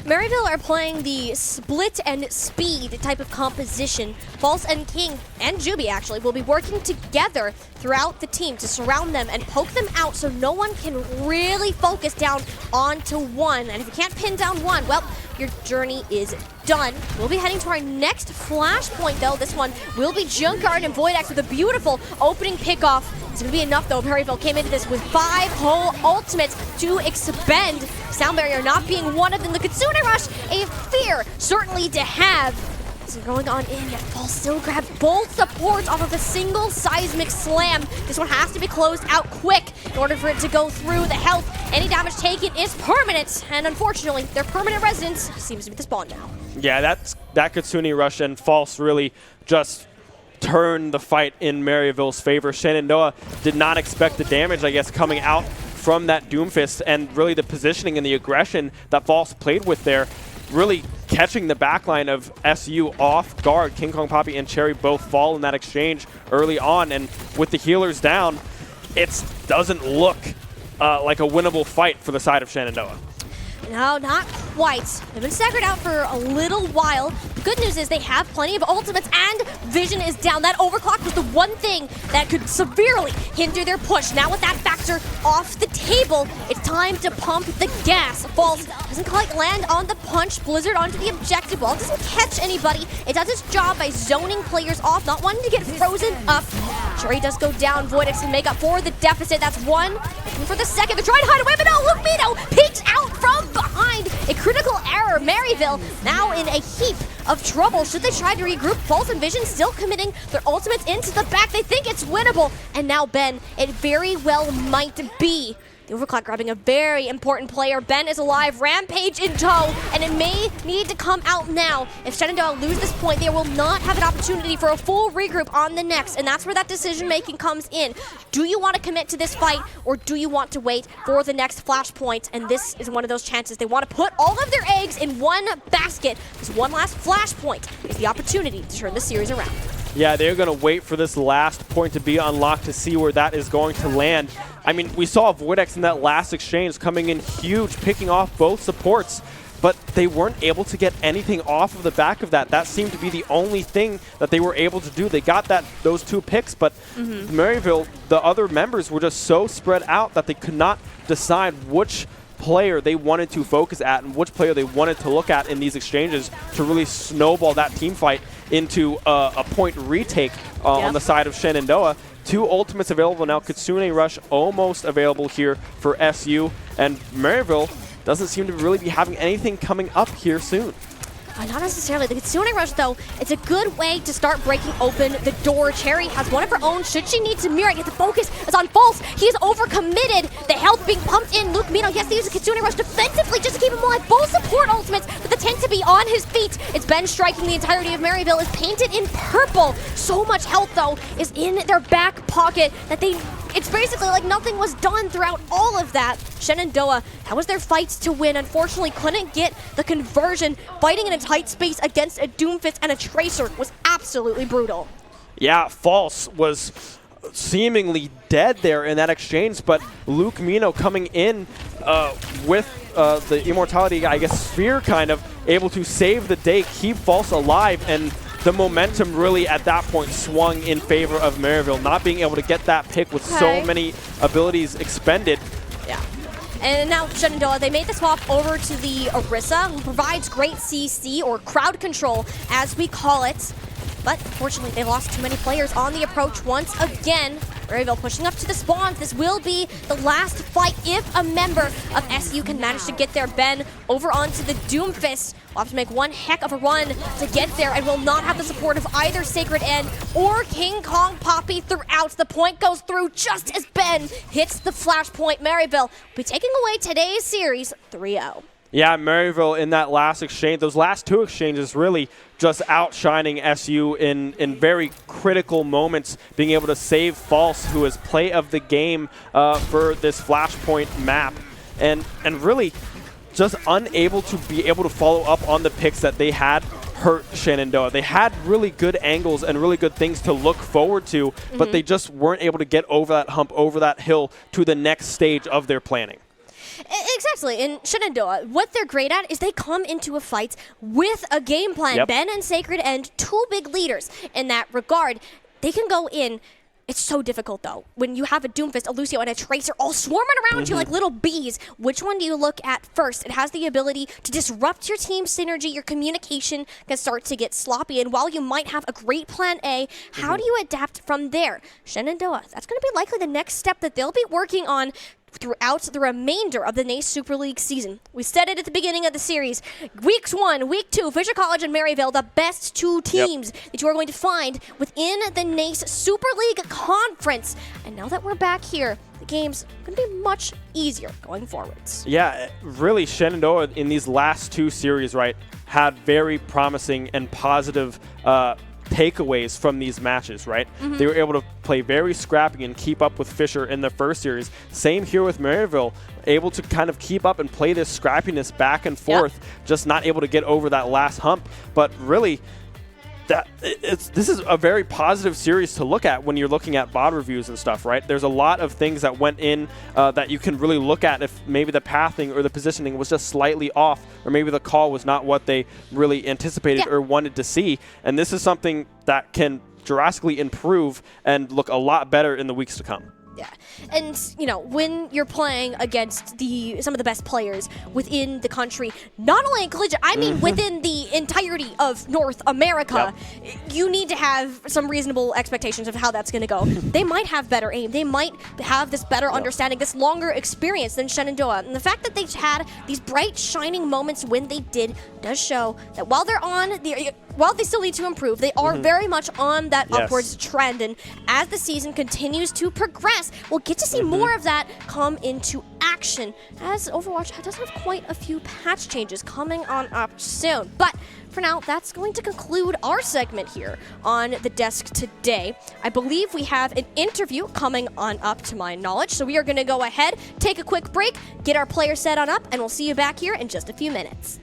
Maryville are playing the split and speed type of composition. False and King, and Juby actually, will be working together throughout the team to surround them and poke them out so no one can really focus down onto one. And if you can't pin down one, well, your journey is done. We'll be heading to our next flashpoint, though. This one will be Junkguard and Voidex with a beautiful opening pickoff. It's going to be enough, though. Maryville came into this with 5 whole ultimates to expend. Sound Barrier not being one of them. The Kitsune Rush, a fear certainly to have. So going on in, False still grab both supports off of a single seismic slam. This one has to be closed out quick in order for it to go through the health. Any damage taken is permanent, and unfortunately, their permanent residence seems to be the spawn now. Yeah, that Kitsune Rush and False really just turned the fight in Maryville's favor. Shenandoah did not expect the damage, I guess, coming out from that Doomfist, and really the positioning and the aggression that False played with there, really catching the backline of SU off guard. King Kong Poppy and Cherry both fall in that exchange early on, and with the healers down, it doesn't look like a winnable fight for the side of Shenandoah. No, not quite. They've been staggered out for a little while. The good news is they have plenty of ultimates, and vision is down. That overclock was the one thing that could severely hinder their push. Now with that factor off the table, it's time to pump the gas. False doesn't quite land on the punch. Blizzard onto the objective wall. Doesn't catch anybody. It does its job by zoning players off, not wanting to get frozen up. Cherry does go down. Voidex can make up for the deficit. That's one. Looking for the second. They're trying to hide away, but no, Luke Mino peeks out from behind. A critical error. Maryville now in a heap of trouble. Should they try to regroup? False and Vision still committing their ultimates into the back. They think it's winnable. And now Ben, it very well might be. The overclock grabbing a very important player. Ben is alive, Rampage in tow, and it may need to come out now. If Shenandoah lose this point, they will not have an opportunity for a full regroup on the next, and that's where that decision making comes in. Do you want to commit to this fight, or do you want to wait for the next flashpoint? And this is one of those chances. They want to put all of their eggs in one basket. This one last flashpoint is the opportunity to turn the series around. Yeah, they're going to wait for this last point to be unlocked to see where that is going to land. I mean, we saw Voidex in that last exchange coming in huge, picking off both supports, but they weren't able to get anything off of the back of that. That seemed to be the only thing that they were able to do. They got those 2 picks, but Maryville, the other members were just so spread out that they could not decide which player they wanted to focus at and which player they wanted to look at in these exchanges to really snowball that team fight into a point retake on the side of Shenandoah. 2 ultimates available now. Kitsune Rush almost available here for SU, and Maryville doesn't seem to really be having anything coming up here soon. Not necessarily. The Kitsune Rush, though, it's a good way to start breaking open the door. Cherry has one of her own. Should she need to mirror, yet the focus is on False. He is overcommitted. The health being pumped in. Luke Mino gets to use the Kitsune Rush defensively just to keep him alive. Both support ultimates, but the tend to be on his feet. It's Ben striking the entirety of Maryville. Is painted in purple. So much health, though, is in their back pocket that it's basically like nothing was done throughout all of that. Shenandoah, that was their fight to win. Unfortunately, couldn't get the conversion. Fighting in a tight space against a Doomfist and a Tracer was absolutely brutal. Yeah, False was seemingly dead there in that exchange, but Luke Mino coming in with the Immortality, I guess, sphere kind of, able to save the day, keep False alive, and the momentum really at that point swung in favor of Maryville, not being able to get that pick with so many abilities expended. Yeah. And now Shenandoah, they made the swap over to the Orisa, who provides great CC, or crowd control, as we call it. But unfortunately, they lost too many players on the approach once again. Maryville pushing up to the spawns. This will be the last fight if a member of SU can manage to get their Ben over onto the Doomfist. We'll have to make one heck of a run to get there, and will not have the support of either Sacred End or King Kong Poppy throughout. The point goes through just as Ben hits the flashpoint. Maryville will be taking away today's series 3-0. Yeah, Maryville in that last exchange, those last 2 exchanges really just outshining SU in very critical moments, being able to save False, who is play of the game for this Flashpoint map, and really just unable to be able to follow up on the picks that they had hurt Shenandoah. They had really good angles and really good things to look forward to, but they just weren't able to get over that hump, over that hill to the next stage of their planning. Exactly. In Shenandoah, what they're great at is they come into a fight with a game plan. Ben and Sacred End, 2 big leaders in that regard. They can go in. It's so difficult, though, when you have a Doomfist, a Lucio, and a Tracer all swarming around you like little bees. Which one do you look at first? It has the ability to disrupt your team synergy. Your communication can start to get sloppy. And while you might have a great plan A, how do you adapt from there? Shenandoah, that's going to be likely the next step that they'll be working on throughout the remainder of the NACE Super League season. We said it at the beginning of the series. Weeks 1, Week 2, Fisher College and Maryville, the best 2 teams that you are going to find within the NACE Super League Conference. And now that we're back here, the game's going to be much easier going forwards. Yeah, really, Shenandoah in these last 2 series, right, had very promising and positive takeaways from these matches, right? They were able to play very scrappy and keep up with Fisher in the first series. Same here with Maryville, able to kind of keep up and play this scrappiness back and forth, just not able to get over that last hump. But really, this is a very positive series to look at when you're looking at VOD reviews and stuff, right? There's a lot of things that went in that you can really look at if maybe the pathing or the positioning was just slightly off, or maybe the call was not what they really anticipated or wanted to see. And this is something that can drastically improve and look a lot better in the weeks to come. Yeah, and you know, when you're playing against some of the best players within the country, not only in collegiate, I mean within the entirety of North America, you need to have some reasonable expectations of how that's going to go. They might have better aim, they might have this better understanding, this longer experience than Shenandoah, and the fact that they've had these bright, shining moments when they did does show that while they still need to improve, they are very much on that upwards trend, and as the season continues to progress, we'll get to see more of that come into action, as Overwatch does have quite a few patch changes coming on up soon. But for now, that's going to conclude our segment here on the desk today. I believe we have an interview coming on up, to my knowledge, so we are going to go ahead, take a quick break, get our player set on up, and we'll see you back here in just a few minutes.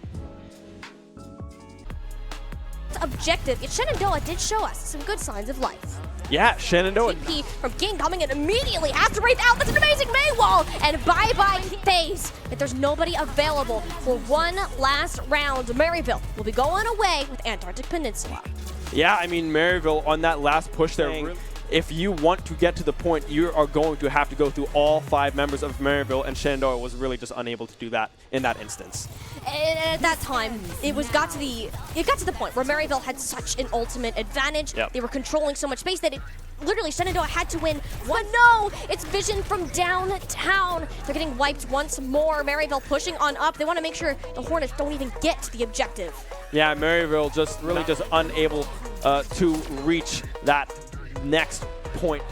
Objective, yet Shenandoah did show us some good signs of life. Yeah, Shenandoah. TP from King coming in immediately, has to wraith out. That's an amazing Maywall, and bye-bye phase. If there's nobody available for one last round, Maryville will be going away with Antarctic Peninsula. Yeah, I mean, Maryville on that last push there, if you want to get to the point, you are going to have to go through all 5 members of Maryville, and Shenandoah was really just unable to do that in that instance. And at that time, it got to the point where Maryville had such an ultimate advantage. Yep. They were controlling so much space that literally Shenandoah had to win. But no, it's vision from downtown. They're getting wiped once more. Maryville pushing on up. They want to make sure the Hornets don't even get to the objective. Yeah, Maryville just unable to reach that next point.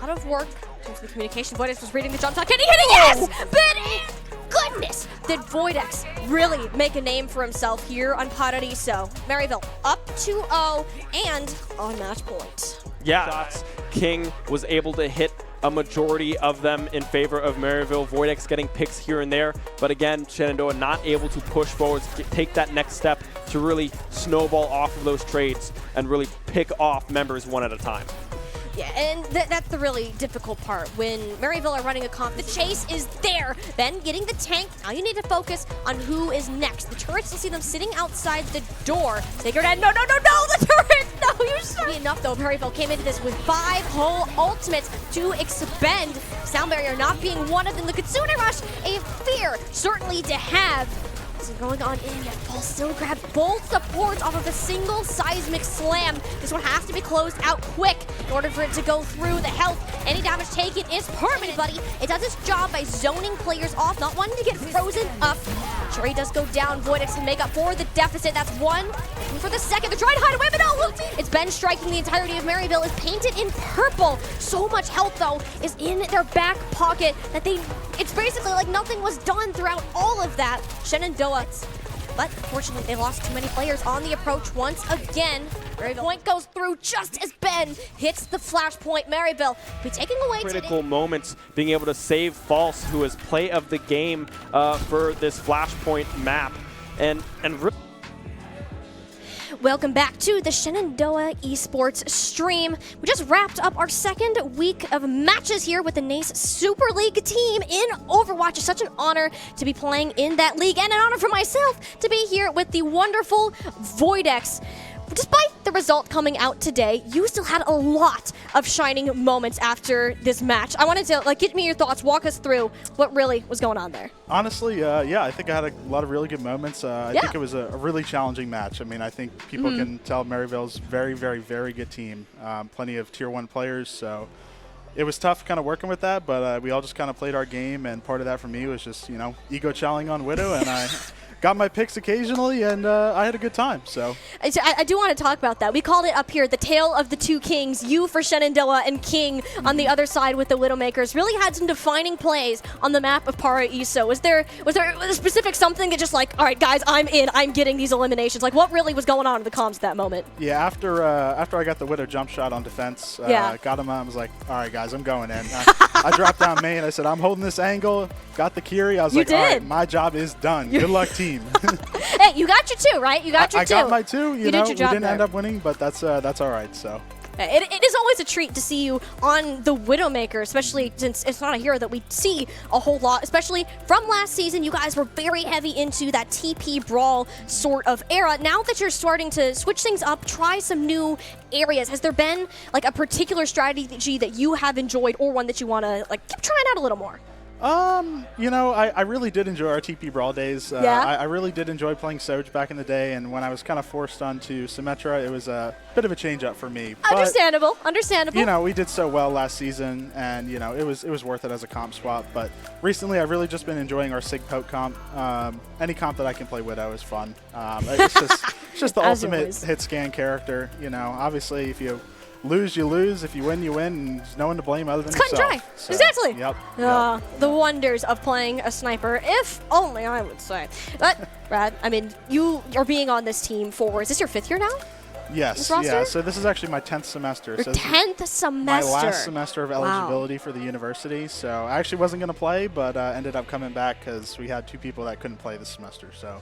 Out of work. Comes the communication. Voidex was reading the jump shot. Can he hit it? Yes! But goodness, did Voidex really make a name for himself here on Paradiso? Maryville up 2-0 and on match point. Yeah, shots. King was able to hit a majority of them in favor of Maryville. Voidex getting picks here and there, but again, Shenandoah not able to push forwards, take that next step to really snowball off of those trades and really pick off members one at a time. Yeah, and that's the really difficult part. When Maryville are running a comp, the chase is there. Ben getting the tank. Now you need to focus on who is next. The turrets, you see them sitting outside the door. Sacred End, no, the turret! No, you should. Enough though, Maryville came into this with 5 whole ultimates to expend. Sound barrier not being one of them. The Kitsune Rush, a fear certainly to have. Going on in, Paul still grabbed both supports off of a single seismic slam. This one has to be closed out quick in order for it to go through. The health, any damage taken is permanent, buddy. It does its job by zoning players off, not wanting to get frozen up. Sure, he does go down. Voidex can make up for the deficit. That's one. And for the second, they're trying to hide away, but no, look, it's Ben striking. The entirety of Maryville is painted in purple. So much health, though, is in their back pocket that it's basically like nothing was done throughout all of that. Shenandoah. But unfortunately, they lost too many players on the approach once again. Maryville point goes through just as Ben hits the flashpoint. Maryville be taking away critical moments, being able to save False, who is play of the game for this flashpoint map, and Welcome back to the Shenandoah Esports stream. We just wrapped up our 2nd week of matches here with the NACE Super League team in Overwatch. It's such an honor to be playing in that league, and an honor for myself to be here with the wonderful Voidex. Despite the result coming out today, you still had a lot of shining moments after this match. I wanted to give me your thoughts, walk us through what really was going on there. Honestly, yeah, I think I had a lot of really good moments. I think it was a really challenging match. I mean, I think people can tell Maryville's very, very, very good team. Plenty of Tier 1 players, so it was tough kind of working with that, but we all just kind of played our game, and part of that for me was just, ego challenging on Widow, and I got my picks occasionally, and I had a good time. So I do want to talk about that. We called it up here the tale of the two kings. You for Shenandoah and King on the other side with the Widowmakers really had some defining plays on the map of Paraiso. Was there a specific something that just all right, guys, I'm in. I'm getting these eliminations. What really was going on in the comms at that moment? Yeah, after I got the Widow jump shot on defense, got him. I was like, all right, guys, I'm going in. I dropped down main. I said, I'm holding this angle. Got the Kiri. I was all right, my job is done. Good luck, team. Hey, you got your 2, right? You got your 2. I got my 2. You know, did your job we didn't there. end up winning, but that's all right. So. It is always a treat to see you on the Widowmaker, especially since it's not a hero that we see a whole lot, especially from last season. You guys were very heavy into that TP brawl sort of era. Now that you're starting to switch things up, try some new areas, has there been a particular strategy that you have enjoyed, or one that you want to keep trying out a little more? I really did enjoy our TP Brawl days. Yeah? I really did enjoy playing Soj back in the day, and when I was kind of forced onto Symmetra, it was a bit of a change up for me. Understandable. We did so well last season, and, it was worth it as a comp swap. But recently, I've really just been enjoying our Sig Poke comp. Any comp that I can play Widow is fun. It's just the ultimate hit scan character. Obviously, if you lose, you lose. If you win, you win. And there's no one to blame other than yourself. It's cut and dry. So, Exactly. Yep. The wonders of playing a sniper, if only I would say. But, Brad, I mean, you are being on this team for, is this your 5th year now? Yes. Yeah. So this is actually my 10th semester. Your 10th semester. My last semester of eligibility for the university. So I actually wasn't going to play, but ended up coming back because we had 2 people that couldn't play this semester. So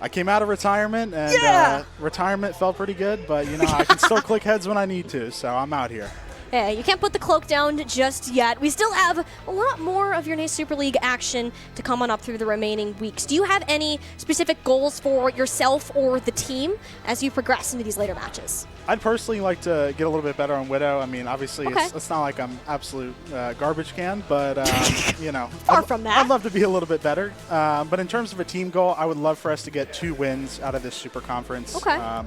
I came out of retirement, and retirement felt pretty good, but, I can still click heads when I need to, so I'm out here. Yeah, you can't put the cloak down just yet. We still have a lot more of your NACE Super League action to come on up through the remaining weeks. Do you have any specific goals for yourself or the team as you progress into these later matches? I'd personally like to get a little bit better on Widow. I mean, obviously, it's not like I'm absolute garbage can, but, you know. Far from that. I'd love to be a little bit better. But in terms of a team goal, I would love for us to get 2 wins out of this Super Conference. Okay.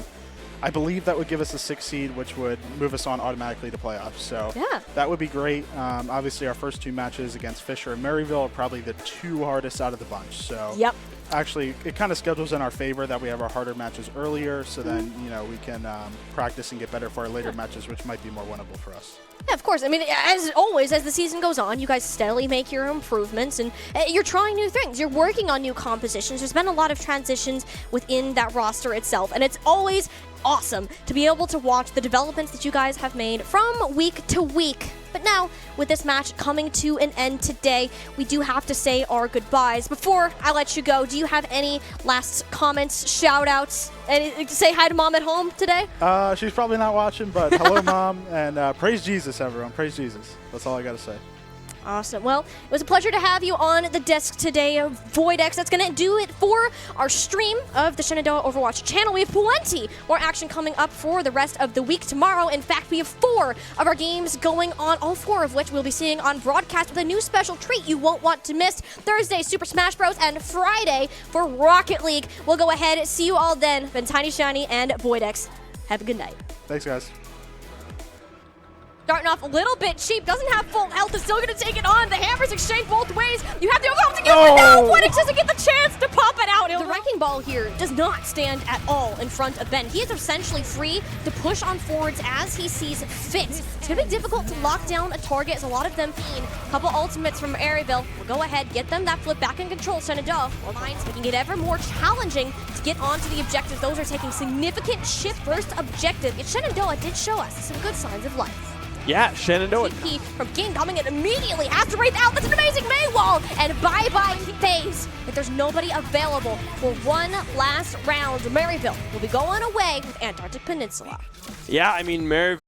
I believe that would give us a 6th seed, which would move us on automatically to playoffs. So yeah, that would be great. Obviously, our first 2 matches against Fisher and Maryville are probably the 2 hardest out of the bunch. So yep. Actually, it kind of schedules in our favor that we have our harder matches earlier, so then we can practice and get better for our later matches, which might be more winnable for us. Yeah, of course. I mean, as always, as the season goes on, you guys steadily make your improvements, and you're trying new things. You're working on new compositions. There's been a lot of transitions within that roster itself, and it's always awesome to be able to watch the developments that you guys have made from week to week. But now, with this match coming to an end today, we do have to say our goodbyes. Before I let you go, do you have any last comments, shout-outs, anything to say hi to Mom at home today? She's probably not watching, but hello, Mom, and praise Jesus, everyone. Praise Jesus. That's all I got to say. Awesome. Well, it was a pleasure to have you on the desk today, VODX. That's going to do it for our stream of the Shenandoah Overwatch channel. We have plenty more action coming up for the rest of the week tomorrow. In fact, we have 4 of our games going on, all 4 of which we'll be seeing on broadcast with a new special treat you won't want to miss. Thursday, Super Smash Bros. And Friday for Rocket League. We'll go ahead. See you all then. Been Tiny Shiny and VODX. Have a good night. Thanks, guys. Starting off a little bit cheap, doesn't have full health, is still going to take it on. The hammers exchange both ways. You have the overwhelm to use it now. VODX doesn't get the chance to pop it out. The wrecking ball here does not stand at all in front of Ben. He is essentially free to push on forwards as he sees fit. It's going to be difficult to lock down a target as a lot of them feed. A couple ultimates from Maryville will go ahead, get them that flip back in control. Shenandoah lines making it ever more challenging to get onto the objectives. Those are taking significant shift first objective. Yet Shenandoah did show us some good signs of life. Yeah, Shenandoah. TP from King coming in immediately, has to wraith out. That's an amazing May wall, and bye-bye phase. If there's nobody available for one last round, Maryville will be going away with Antarctic Peninsula. Yeah, I mean, Maryville